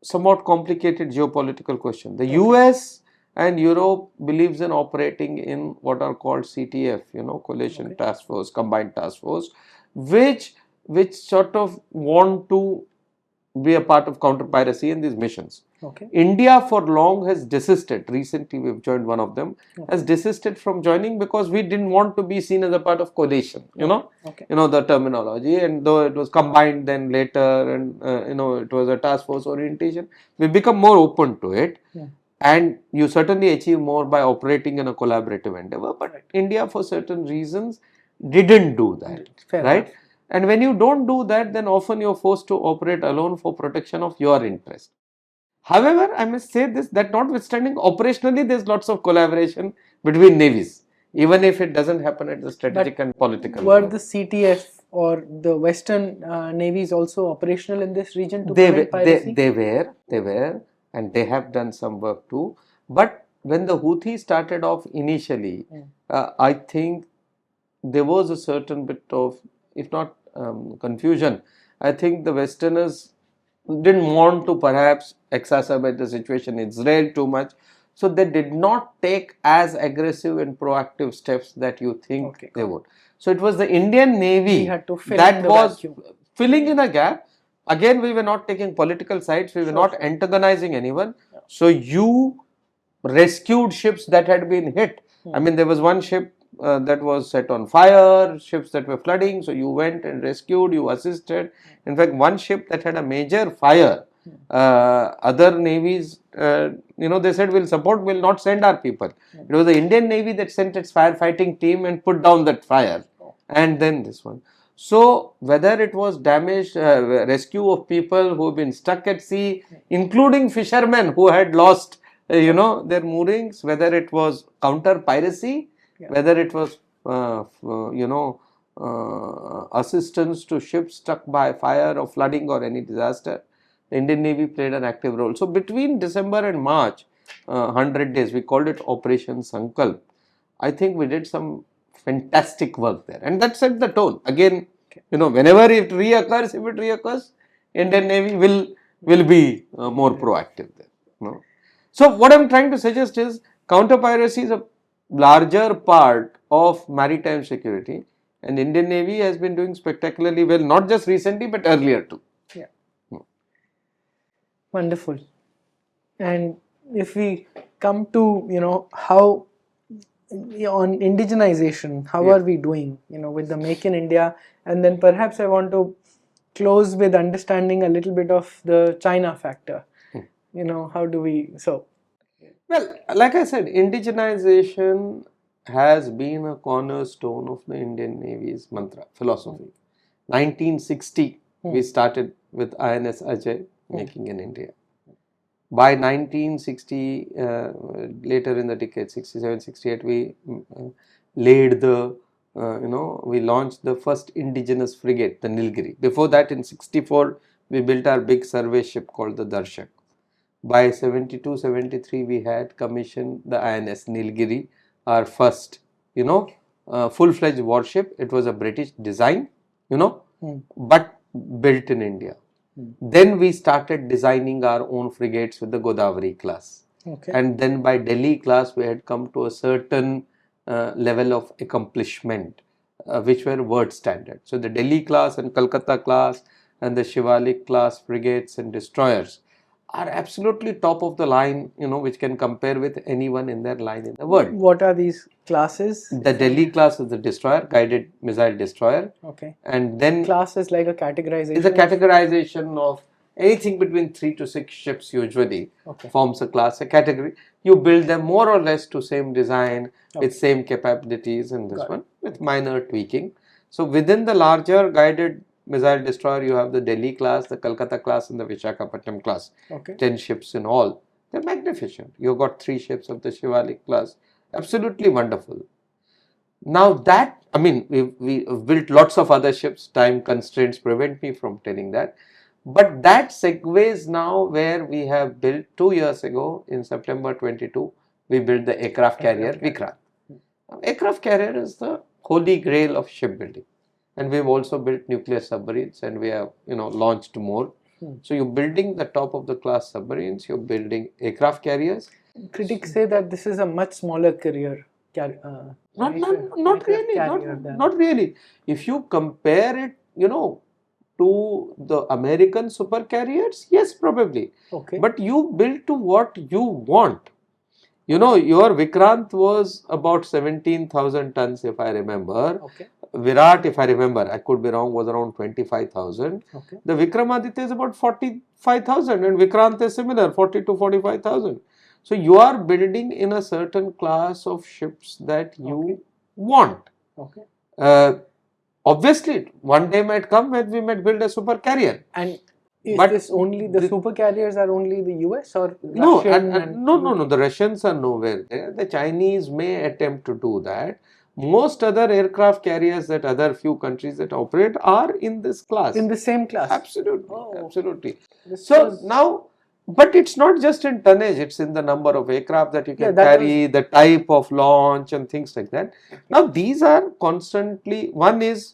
somewhat complicated geopolitical question. The US and Europe believes in operating in what are called CTF, Coalition Task Force, Combined Task Force, which sort of want to be a part of counter piracy in these missions. Okay. India for long has desisted. Recently, we've joined one of them. Okay. Has desisted from joining because we didn't want to be seen as a part of coalition. Okay. The terminology, and though it was combined then later, and it was a task force orientation. We become more open to it. Yeah. And you certainly achieve more by operating in a collaborative endeavor. But Right. India, for certain reasons, didn't do that. Fair right? enough. And when you don't do that, then often you're forced to operate alone for protection of your interest. However, I must say this, that notwithstanding, operationally there's lots of collaboration between navies, even if it doesn't happen at the strategic and political Were level. the CTF or the Western navies also operational in this region to They prevent piracy? were, and they have done some work too. But when the Houthis started off initially, I think there was a certain bit of, if not confusion, I think the Westerners didn't want to perhaps exacerbate the situation in Israel too much. So they did not take as aggressive and proactive steps that you think they would. So it was the Indian Navy had to fill that in the was vacuum. filling in a gap. Again, we were not taking political sides, we were not antagonizing anyone. So you rescued ships that had been hit. I mean, there was one ship that was set on fire, ships that were flooding, so you went and rescued, you assisted. In fact, one ship that had a major fire, other navies, they said we'll not send our people. It was the Indian Navy that sent its firefighting team and put down that fire. And then this one. So, whether it was damage, rescue of people who have been stuck at sea, including fishermen who had lost their moorings, whether it was counter piracy, whether it was assistance to ships struck by fire or flooding or any disaster, the Indian Navy played an active role. So between December and March, 100 days, we called it Operation Sankalp. I think we did some fantastic work there, and that set the tone. Again, whenever it reoccurs, Indian Navy will be more proactive there. So what I'm trying to suggest is counter piracy is a larger part of maritime security, and Indian Navy has been doing spectacularly well, not just recently but earlier too. Yeah. Wonderful. And if we come to how on indigenization, how are we doing with the Make in India, and then perhaps I want to close with understanding a little bit of the China factor. How do we Well, like I said, indigenization has been a cornerstone of the Indian Navy's mantra, philosophy. 1960, we started with INS Ajay, making in India. By 1960, later in the decade, 67, 68, we laid we launched the first indigenous frigate, the Nilgiri. Before that, in 64, we built our big survey ship called the Darshak. By 72, 73, we had commissioned the INS Nilgiri, our first, full-fledged warship. It was a British design, but built in India. Then we started designing our own frigates with the Godavari class. And then by Delhi class, we had come to a certain level of accomplishment, which were world standard. So the Delhi class and Calcutta class and the Shivalik class frigates and destroyers are absolutely top of the line, which can compare with anyone in their line in the world. What are these classes? The Delhi class is the destroyer, guided missile destroyer. Okay. And then class is like a categorization. It's a categorization of anything between 3 to 6 ships usually forms a class, a category. You build them more or less to same design with same capabilities and this one with minor tweaking. So within the larger guided missile destroyer, you have the Delhi class, the Calcutta class and the Visakhapatnam class. 10 ships in all. They're magnificent. You've got 3 ships of the Shivalik class. Absolutely wonderful. Now that, we've built lots of other ships, time constraints prevent me from telling that. But that segues now where we have built 2 years ago in September 22, we built the aircraft carrier Vikrant. Aircraft carrier is the holy grail of shipbuilding. And we've also built nuclear submarines and we have, launched more. So you're building the top of the class submarines, you're building aircraft carriers. Critics say that this is a much smaller career. Not really. If you compare it, to the American super carriers? Yes, probably. Okay. But you build to what you want. You know, your Vikrant was about 17,000 tons, if I remember. Okay. Virat, if I remember, I could be wrong, was around 25,000. Okay. The Vikramaditya is about 45,000 and Vikrant is similar, 40 to 45,000. So you are building in a certain class of ships that you want. Okay. Obviously, one day might come when we might build a super carrier. And is But this only the super carriers are only the US or No, Russian no. The Russians are nowhere there. The Chinese may attempt to do that. Most other aircraft carriers that other few countries that operate are in this class. in the same class? Absolutely, Oh. absolutely. This So was- now, but it's not just in tonnage, it's in the number of aircraft that you can that carry, the type of launch and things like that. Now these are constantly, one is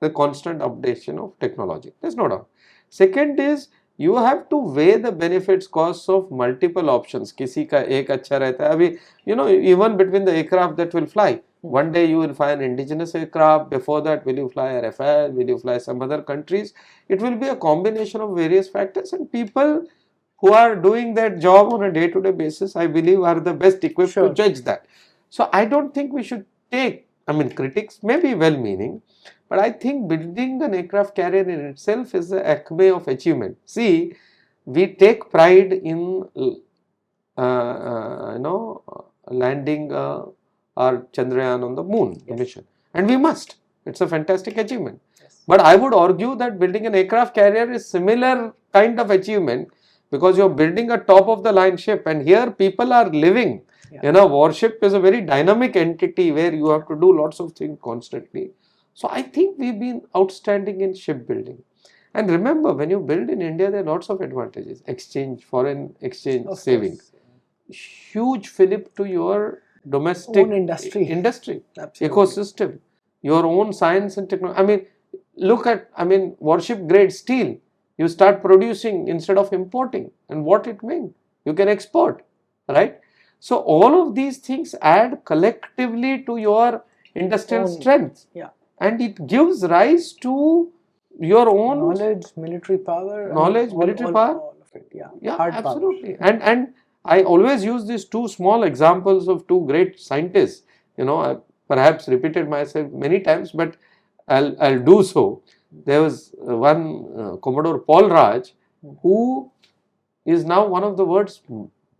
the constant updation of technology, there's no doubt. Second is, you have to weigh the benefits costs of multiple options. किसी का एक अच्छा रहता है अभी, you know, even between the aircraft that will fly. One day you will fly an indigenous aircraft, before that will you fly a Rafale, will you fly some other countries. It will be a combination of various factors, and people who are doing that job on a day-to-day basis, I believe, are the best equipped Sure. to judge that. So I don't think we should take, I mean, critics may be well-meaning, but I think building an aircraft carrier in itself is the acme of achievement. See, we take pride in, landing our Chandrayaan on the moon mission, and we must. It's a fantastic achievement. Yes. But I would argue that building an aircraft carrier is similar kind of achievement, because you're building a top of the line ship, and here people are living. Yeah. You know, warship is a very dynamic entity where you have to do lots of things constantly. So I think we've been outstanding in shipbuilding. And remember, when you build in India, there are lots of advantages. Exchange, foreign exchange, Of savings. course. Huge fillip to your domestic Own industry. Absolutely. ecosystem, your own science and technology. I mean, look at, warship grade steel. You start producing instead of importing, and what it means, you can export, right? So all of these things add collectively to your industrial Own- strength, Yeah. and it gives rise to your own Knowledge, military power. Knowledge, military power. All of it. Yeah. Yeah, Hard power. absolutely. And I always use these two small examples of two great scientists. You know, I perhaps repeated myself many times, but I'll do so. There was one Commodore Paul Raj, who is now one of the world's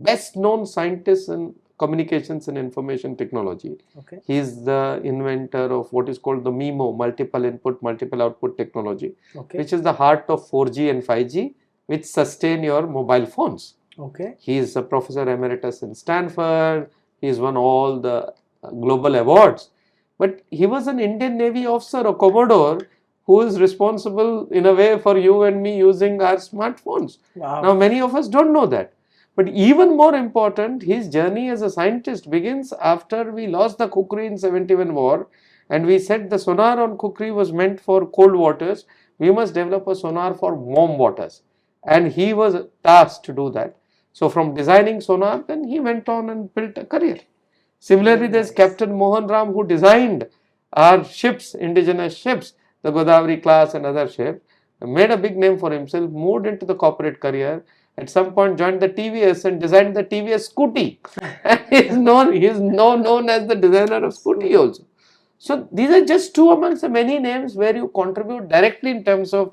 best known scientists in communications and information technology. Okay. He is the inventor of what is called the MIMO, multiple input, multiple output technology, Okay. which is the heart of 4G and 5G, which sustain your mobile phones. Okay. He is a professor emeritus in Stanford. He has won all the global awards. But he was an Indian Navy officer, a Commodore, who is responsible in a way for you and me using our smartphones. Wow. Now, many of us don't know that. But even more important, his journey as a scientist begins after we lost the Kukri in 71 war, and we said the sonar on Kukri was meant for cold waters. We must develop a sonar for warm waters, and he was tasked to do that. So from designing sonar, then he went on and built a career. Similarly, there's Captain Mohan Ram, who designed our ships, indigenous ships, the Godavari class and other ships, made a big name for himself, moved into the corporate career. At some point joined the TVS and designed the TVS Scooty. And he is now known as the designer of Scooty also. So these are just two amongst the many names where you contribute directly in terms of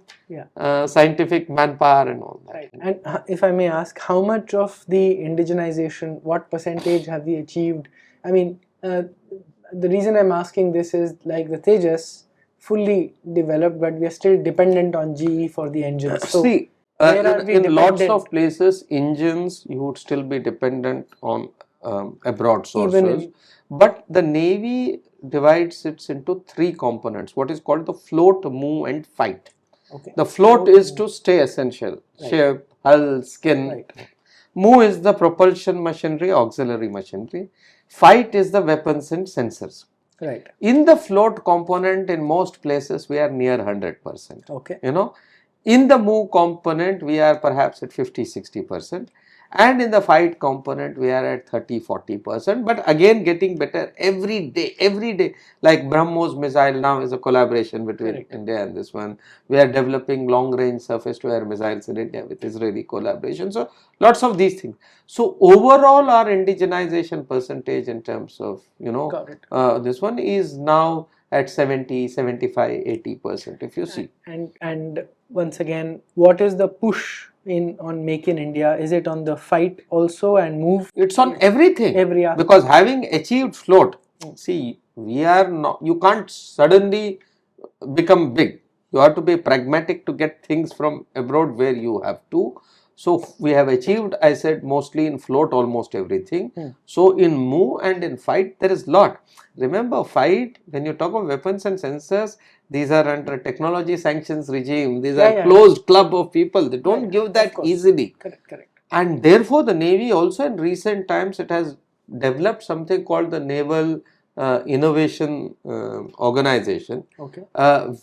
scientific manpower and all that. Right. And if I may ask, how much of the indigenization, what percentage have we achieved? I mean, the reason I'm asking this is like the Tejas fully developed, but we are still dependent on GE for the engines. So See, where are we in lots dependent? of places, engines you would still be dependent on abroad sources. Even But the Navy divides it into three components, what is called the float, move and fight. Okay. The float is to stay essential, Right. shape, hull, skin. Right. Move is the propulsion machinery, auxiliary machinery. Fight is the weapons and sensors. Right. In the float component, in most places, we are near 100%. Okay. You know, in the move component, we are perhaps at 50-60%. And in the fight component, we are at 30-40%, but again getting better every day. Like BrahMos missile now is a collaboration between Correct. India and this one. We are developing long range surface to air missiles in India with Israeli collaboration. So lots of these things. So overall, our indigenization percentage in terms of, Got it. this one is now at 70, 75, 80%, if you see. And once again, what is the push on Make in India? Is it on the fight also and move? It's on everything. Every aspect. Because having achieved float, see, we are not, you can't suddenly become big. You have to be pragmatic to get things from abroad where you have to. So we have achieved, I said, mostly in float almost everything. So in move and in fight, there is lot. Remember, fight, when you talk of weapons and sensors, these are under technology sanctions regime. These are closed club of people. They don't give that easily. Correct. And therefore, the Navy also in recent times, it has developed something called the Naval Innovation Organization,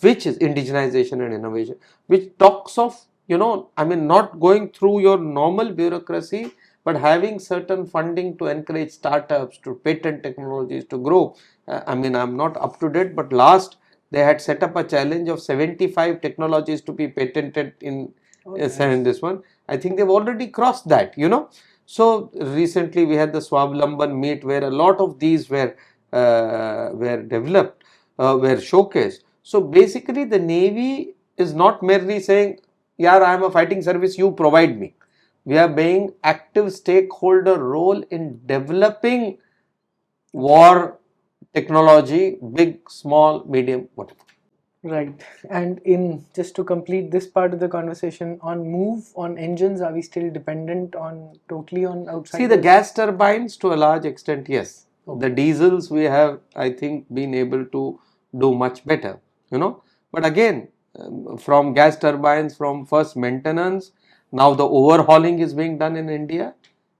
which is indigenization and innovation, which talks of, not going through your normal bureaucracy, but having certain funding to encourage startups, to patent technologies, to grow. I'm not up to date, but last they had set up a challenge of 75 technologies to be patented in this one. I think they've already crossed that, So recently we had the Swavlamban meet where a lot of these were developed, were showcased. So basically the Navy is not merely saying, yeah, I am a fighting service, you provide me. We are being active stakeholder role in developing war technology, big, small, medium, whatever. Right. And just to complete this part of the conversation, on move, on engines, are we still dependent totally on outside? See, the gas turbines to a large extent, yes. The diesels we have, I think, been able to do much better, But again, from gas turbines, from first maintenance, now the overhauling is being done in India,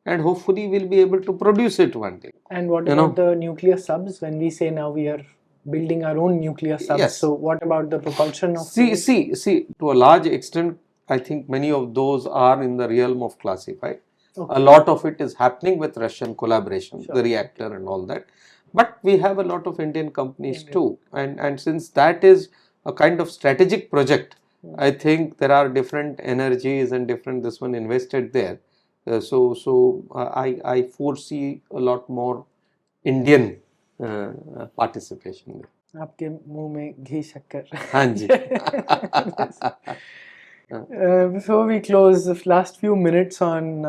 and hopefully we'll be able to produce it one day. And what about the nuclear subs? When we say now we are building our own nuclear subs, Yes. So what about the propulsion of See, to a large extent, I think many of those are in the realm of classified. A lot of it is happening with Russian collaboration, the reactor and all that. But we have a lot of Indian companies too. And since that is a kind of strategic project, I think there are different energies and different this one invested there. So I foresee a lot more Indian participation there. आपके मुंह में घी शक्कर. हाँ जी. Before we close, the last few minutes on,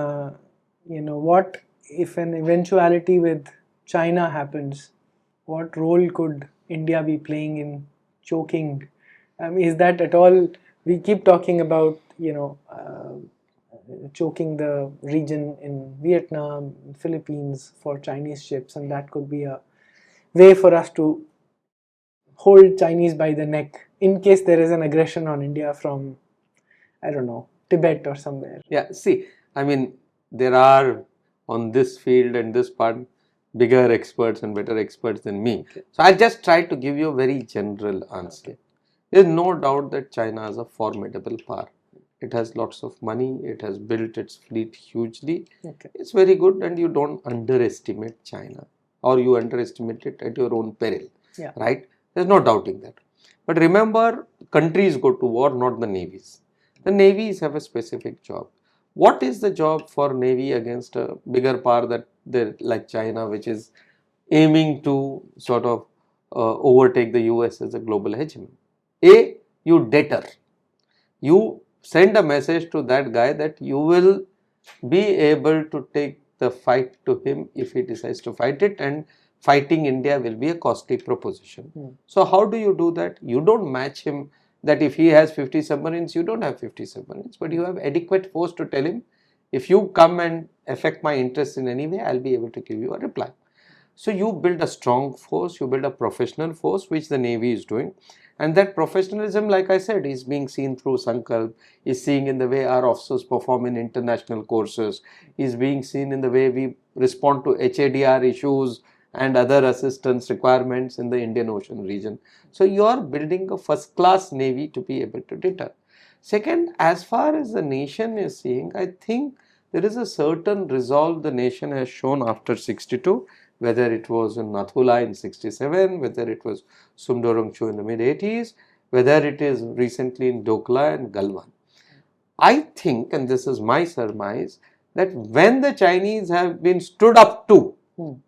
what if an eventuality with China happens, what role could India be playing in choking? Is that at all? We keep talking about, choking the region in Vietnam, Philippines for Chinese ships, and that could be a way for us to hold Chinese by the neck in case there is an aggression on India from, I don't know, Tibet or somewhere. Yeah, see, there are on this field and this part bigger experts and better experts than me. So I'll just try to give you a very general answer. There is no doubt that China is a formidable power. It has lots of money. It has built its fleet hugely. It's very good, and you don't underestimate China, or you underestimate it at your own peril. Right? There's no doubting that. But remember, countries go to war, not the navies. The navies have a specific job. What is the job for Navy against a bigger power like China, which is aiming to sort of overtake the US as a global hegemon? You deter. You send a message to that guy that you will be able to take the fight to him if he decides to fight it, and fighting India will be a costly proposition. So how do you do that? You don't match him that if he has 50 submarines, you don't have 50 submarines, but you have adequate force to tell him, if you come and affect my interests in any way, I'll be able to give you a reply. So you build a strong force, you build a professional force, which the Navy is doing. And that professionalism, like I said, is being seen through Sankalp, is seen in the way our officers perform in international courses, is being seen in the way we respond to HADR issues and other assistance requirements in the Indian Ocean region. So you are building a first class Navy to be able to deter. Second, as far as the nation is seeing, I think there is a certain resolve the nation has shown after 62, whether it was in Nathula in 67, whether it was Sumdorongchu in the mid-80s, whether it is recently in Dokla and Galwan. I think, and this is my surmise, that when the Chinese have been stood up to,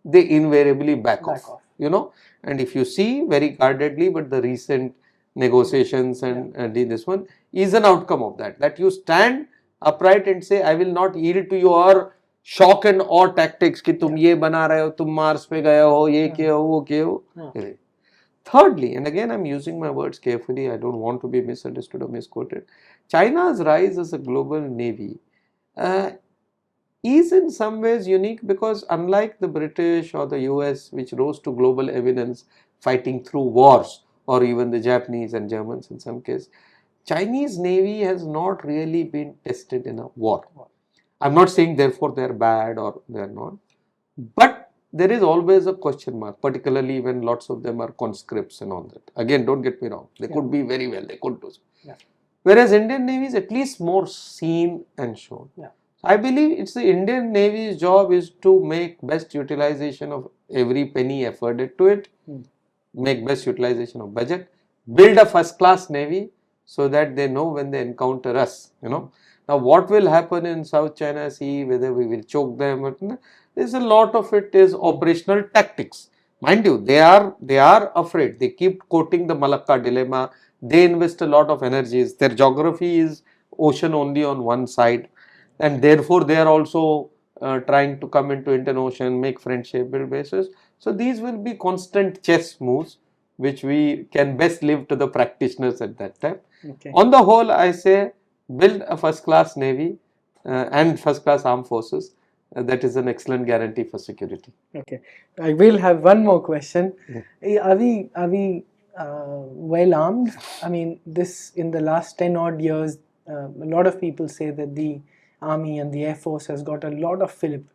they invariably back off. You know, and if you see very guardedly, but the recent negotiations and this one is an outcome of that, that you stand upright and say, I will not yield to your shock and awe tactics कि तुम ये बना रहे हो, तुम Mars पे गए हो, ये किए हो, वो किए हो. Thirdly, and again I'm using my words carefully, I don't want to be misunderstood or misquoted, China's rise as a global navy is in some ways unique because unlike the British or the US, which rose to global eminence fighting through wars, or even the Japanese and Germans in some case, Chinese Navy has not really been tested in a war. I'm not saying therefore they are bad or they are not, but there is always a question mark, particularly when lots of them are conscripts and all that. Again, don't get me wrong, they could be very well, they could do so. Whereas Indian Navy is at least more seen and shown. I believe it's the Indian Navy's job is to make best utilization of every penny afforded to it, make best utilization of budget, build a first class Navy so that they know when they encounter us, you know. Now what will happen in South China Sea, whether we will choke them, or, there's a lot of it is operational tactics. Mind you, they are afraid, they keep quoting the Malacca dilemma, they invest a lot of energies, their geography is ocean only on one side, and therefore they are also trying to come into Indian Ocean, make friendship, build bases. So these will be constant chess moves which we can best leave to the practitioners at that time. On the whole, I say build a first class Navy and first class armed forces. That is an excellent guarantee for security. Okay, I will have one more question. Are we well armed? I mean, this in the last 10 odd years, a lot of people say that the Army and the Air Force has got a lot of fillip.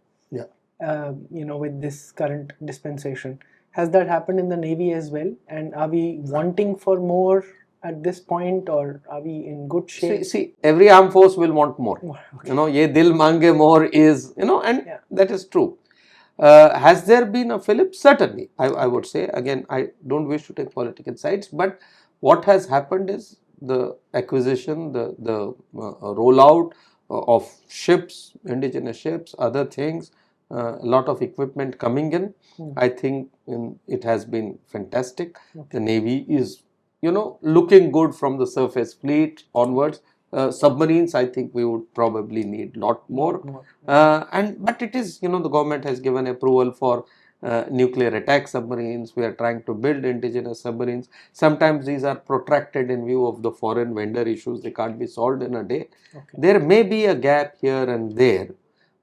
With this current dispensation. Has that happened in the Navy as well? And are we wanting for more at this point, or are we in good shape? See, every armed force will want more. You know, ye dil mange more is, and that is true. Has there been a fillip? Certainly, I would say. Again, I don't wish to take political sides, but what has happened is the acquisition, the rollout of ships, indigenous ships, other things, a lot of equipment coming in. I think it has been fantastic. The Navy is, looking good from the surface fleet onwards. Submarines, I think we would probably need a lot more. But it is, the government has given approval for nuclear attack submarines. We are trying to build indigenous submarines. Sometimes these are protracted in view of the foreign vendor issues. They can't be solved in a day. There may be a gap here and there.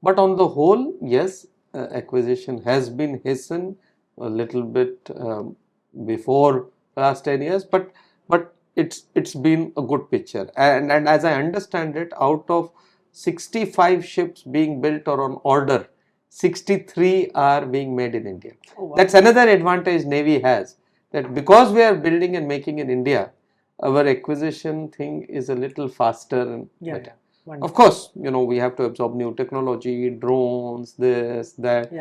But on the whole, yes, acquisition has been hastened a little bit before last 10 years, but it's been a good picture. And as I understand it, out of 65 ships being built or on order, 63 are being made in India. Oh, wow. That's another advantage Navy has, that because we are building and making in India, our acquisition thing is a little faster and better. Wonderful. Of course, we have to absorb new technology, drones, this, that.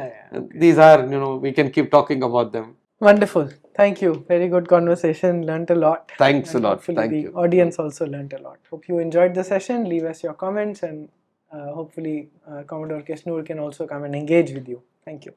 These are, we can keep talking about them. Wonderful. Thank you. Very good conversation. Learned a lot. Thanks a lot. Thank you. The audience also learned a lot. Hope you enjoyed the session. Leave us your comments, and hopefully Commodore Kesnur can also come and engage with you. Thank you.